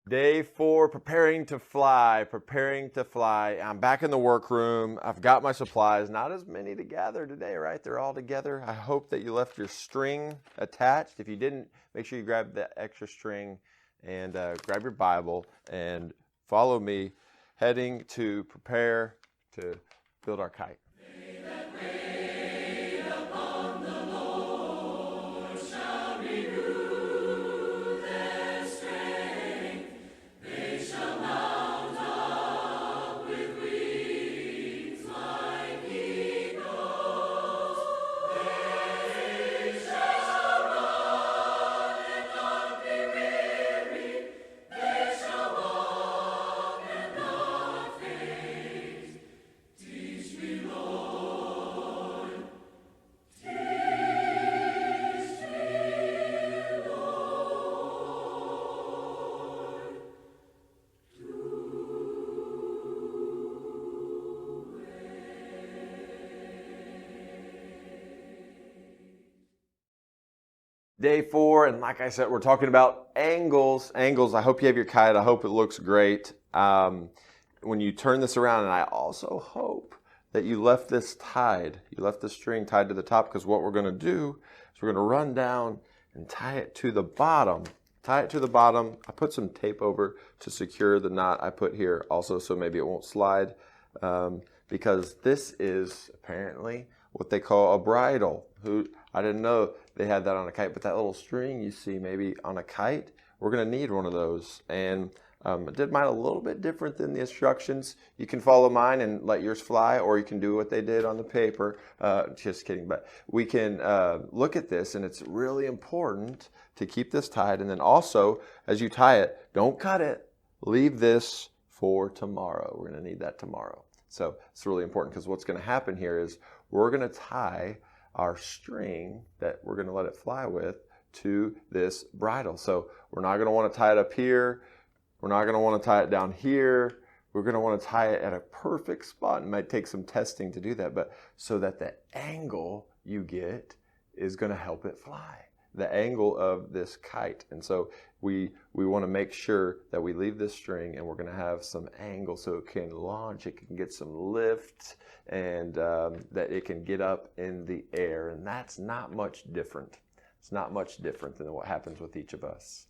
Day 4, preparing to fly, preparing to fly. I'm back in the workroom. I've got my supplies. Not as many to gather today, right? They're all together. I hope that you left your string attached. If you didn't, make sure you grab the extra string and grab your Bible and follow me, heading to prepare to build our kite. Day 4, and like I said, we're talking about angles. Angles, I hope you have your kite. I hope it looks great. When you turn this around, and I also hope that you left this tied. You left the string tied to the top, because what we're going to do is we're going to run down and tie it to the bottom. Tie it to the bottom. I put some tape over to secure the knot I put here also, so maybe it won't slide, because this is apparently what they call a bridle. I didn't know they had that on a kite, but that little string you see maybe on a kite, we're going to need one of those. And I did mine a little bit different than the instructions. You can follow mine and let yours fly, or you can do what they did on the paper. Just kidding, but we can look at this, and it's really important to keep this tied. And then also, as you tie it, don't cut it. Leave this for tomorrow. We're going to need that tomorrow. So it's really important, because what's going to happen here is we're going to tie our string that we're going to let it fly with to this bridle. So we're not going to want to tie it up here. We're not going to want to tie it down here. We're going to want to tie it at a perfect spot. It might take some testing to do that, but so that the angle you get is going to help it fly, the angle of this kite. And so we want to make sure that we leave this string, and we're going to have some angle so it can launch, it can get some lift, and that it can get up in the air. And that's not much different. It's not much different than what happens with each of us,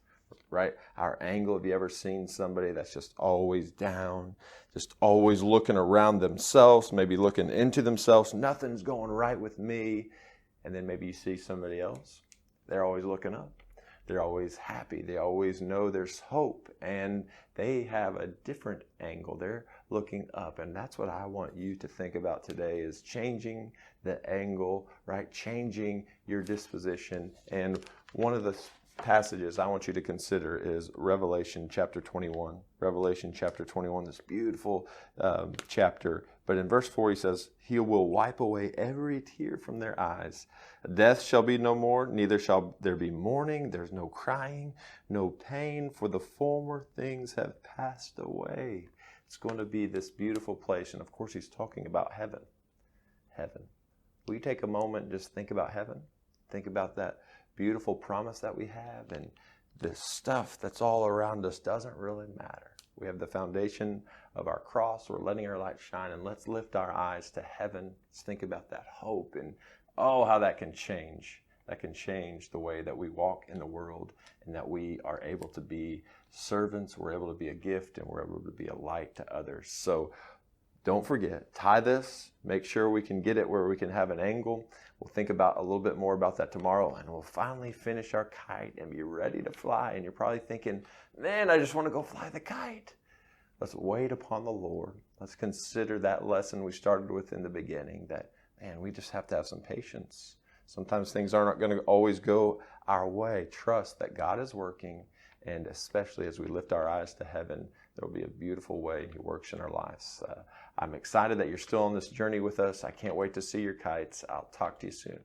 right? Our angle, have you ever seen somebody that's just always down, just always looking around themselves, maybe looking into themselves, nothing's going right with me, and then maybe you see somebody else, they're always looking up. They're always happy. They always know there's hope, and they have a different angle. They're looking up, and that's what I want you to think about today, is changing the angle, right? Changing your disposition. And one of the passages I want you to consider is Revelation chapter 21. Revelation chapter 21, this beautiful chapter. But in verse 4 he says, "He will wipe away every tear from their eyes. Death shall be no more, neither shall there be mourning. There's no crying, no pain, for the former things have passed away." It's going to be this beautiful place. And of course he's talking about heaven. Heaven. Will you take a moment and just think about heaven? Think about that beautiful promise that we have, and the stuff that's all around us doesn't really matter. We have the foundation of our cross. We're letting our light shine, and let's lift our eyes to heaven. Let's think about that hope, and oh, how that can change. That can change the way that we walk in the world, and that we are able to be servants. We're able to be a gift, and we're able to be a light to others. So don't forget, tie this, make sure we can get it where we can have an angle. We'll think about a little bit more about that tomorrow, and we'll finally finish our kite and be ready to fly. And you're probably thinking, man, I just want to go fly the kite. Let's wait upon the Lord. Let's consider that lesson we started with in the beginning, that, man, we just have to have some patience. Sometimes things aren't going to always go our way. Trust that God is working, and especially as we lift our eyes to heaven, there will be a beautiful way He works in our lives. I'm excited that you're still on this journey with us. I can't wait to see your kites. I'll talk to you soon.